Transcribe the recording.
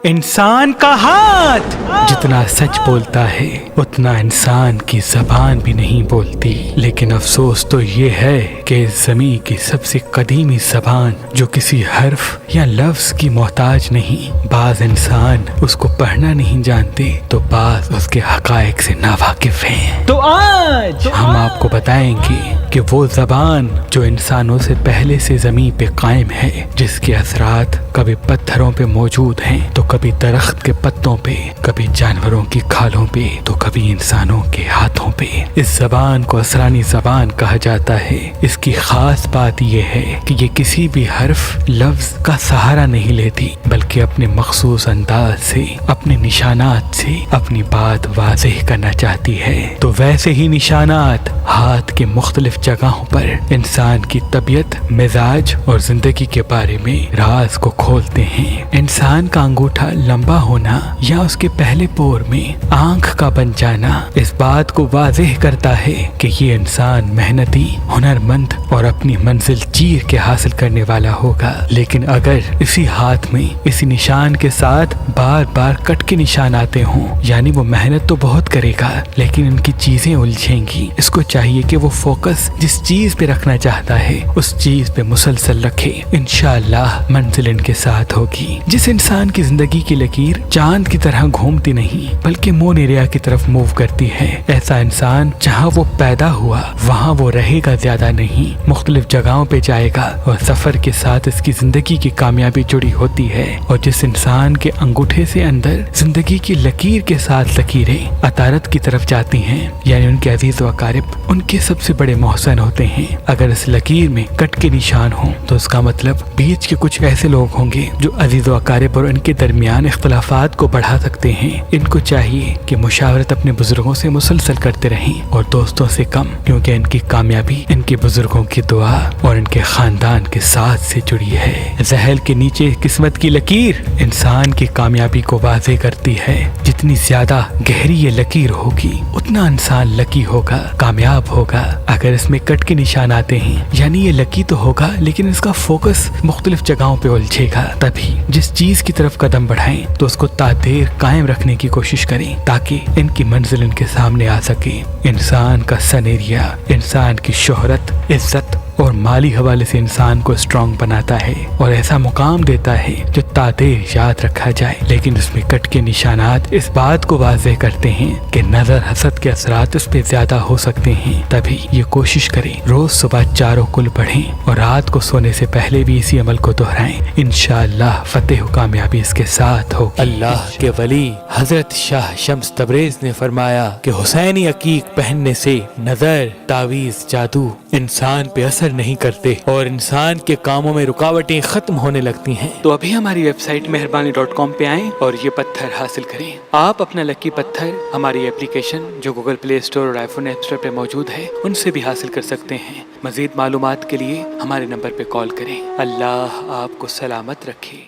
انسان کا ہاتھ جتنا سچ بولتا ہے اتنا انسان کی زبان بھی نہیں بولتی، لیکن افسوس تو یہ ہے کہ اس زمین کی سب سے قدیمی زبان جو کسی حرف یا لفظ کی محتاج نہیں، بعض انسان اس کو پڑھنا نہیں جانتے تو بعض اس کے حقائق سے ناواقف ہیں۔ تو آج ہم آپ کو بتائیں گے کہ وہ زبان جو انسانوں سے پہلے سے زمین پہ قائم ہے، جس کے اثرات کبھی پتھروں پہ موجود ہیں تو کبھی درخت کے پتوں پہ، کبھی جانوروں کی کھالوں پہ تو کبھی انسانوں کے ہاتھوں پہ۔ اس زبان کو اسرانی زبان کہا جاتا ہے۔ اس کی خاص بات یہ ہے کہ یہ کسی بھی حرف لفظ کا سہارا نہیں لیتی، بلکہ اپنے مخصوص انداز سے، اپنے نشانات سے اپنی بات واضح کرنا چاہتی ہے۔ تو ویسے ہی نشانات ہاتھ کے مختلف جگہوں پر انسان کی طبیعت، مزاج اور زندگی کے بارے میں راز کو کھولتے ہیں۔ انسان کا انگوٹھا لمبا ہونا یا اس کے پہلے پور میں آنکھ کا بن جانا اس بات کو واضح کرتا ہے کہ یہ انسان محنتی، ہنرمند اور اپنی منزل چیر کے حاصل کرنے والا ہوگا۔ لیکن اگر اسی ہاتھ میں اسی نشان کے ساتھ بار بار کٹ کے نشان آتے ہوں، یعنی وہ محنت تو بہت کرے گا لیکن ان کی چیزیں الجھیں گی۔ اس کو چاہیے کہ وہ فوکس جس چیز پہ رکھنا چاہتا ہے اس چیز پہ مسلسل رکھے، انشاءاللہ منزل ان کے ساتھ ہوگی۔ جس انسان کی زندگی کی لکیر چاند کی طرح گھومتی نہیں بلکہ مون ایریا کی طرف موو کرتی ہے، ایسا انسان جہاں وہ پیدا ہوا وہاں وہ رہے گا زیادہ نہیں، مختلف جگہوں پہ جائے گا اور سفر کے ساتھ اس کی زندگی کی کامیابی جڑی ہوتی ہے۔ اور جس انسان کے انگوٹھے سے اندر زندگی کی لکیر کے ساتھ لکیریں عطارت کی طرف جاتی ہیں، یعنی ان کے عزیز و اقارب ان کے سب سے بڑے محسن ہوتے ہیں، اگر اس لکیر میں کٹ کے نشان ہوں تو اس کا مطلب بیچ کے کچھ ایسے لوگ ہوں گے جو عزیز و اقارب اور ان کے درمیان اختلافات کو بڑھا سکتے ہیں۔ ان کو چاہیے کہ مشاورت اپنے بزرگوں سے مسلسل کرتے رہیں اور دوستوں سے کم، کیونکہ ان کی کامیابی ان کے بزرگوں کی دعا اور ان کے خاندان کے ساتھ سے جڑی ہے۔ ذہل کے نیچے قسمت کی لکیر انسان کی کامیابی کو واضح کرتی ہے۔ جتنی زیادہ گہری یہ لکیر ہوگی اتنا انسان لکی ہوگا، کامیاب ہوگا۔ اگر اس میں کٹ کے نشان آتے ہیں یعنی یہ لکی تو ہوگا لیکن اس کا فوکس مختلف جگہوں پہ الجھے گا، تبھی جس چیز کی طرف قدم بڑھائیں تو اس کو تا دیر قائم رکھنے کی کوشش کریں تاکہ ان کی منزل ان کے سامنے آ سکے۔ انسان کا سن ایریا انسان کی شہرت، عزت اور مالی حوالے سے انسان کو اسٹرانگ بناتا ہے اور ایسا مقام دیتا ہے جو تا دیر یاد رکھا جائے، لیکن اس میں کٹ کے نشانات اس بات کو واضح کرتے ہیں کہ نظر حسد کے اثرات اس پہ زیادہ ہو سکتے ہیں۔ تبھی یہ کوشش کریں روز صبح چاروں کل پڑھیں اور رات کو سونے سے پہلے بھی اسی عمل کو دہرائیں، انشاءاللہ فتح و کامیابی اس کے ساتھ ہوگی۔ اللہ کے ولی حضرت شاہ شمس تبریز نے فرمایا کہ حسینی عقیق پہننے سے نظر، تعویذ، جادو انسان پہ اثر نہیں کرتے اور انسان کے کاموں میں رکاوٹیں ختم ہونے لگتی ہیں۔ تو ابھی ہماری ویب سائٹ مہربانی.com پہ آئیں اور یہ پتھر حاصل کریں۔ آپ اپنا لکی پتھر ہماری اپلیکیشن جو گوگل پلے اسٹور اور آئی فون ایپ اسٹور پہ موجود ہے ان سے بھی حاصل کر سکتے ہیں۔ مزید معلومات کے لیے ہمارے نمبر پہ کال کریں۔ اللہ آپ کو سلامت رکھے۔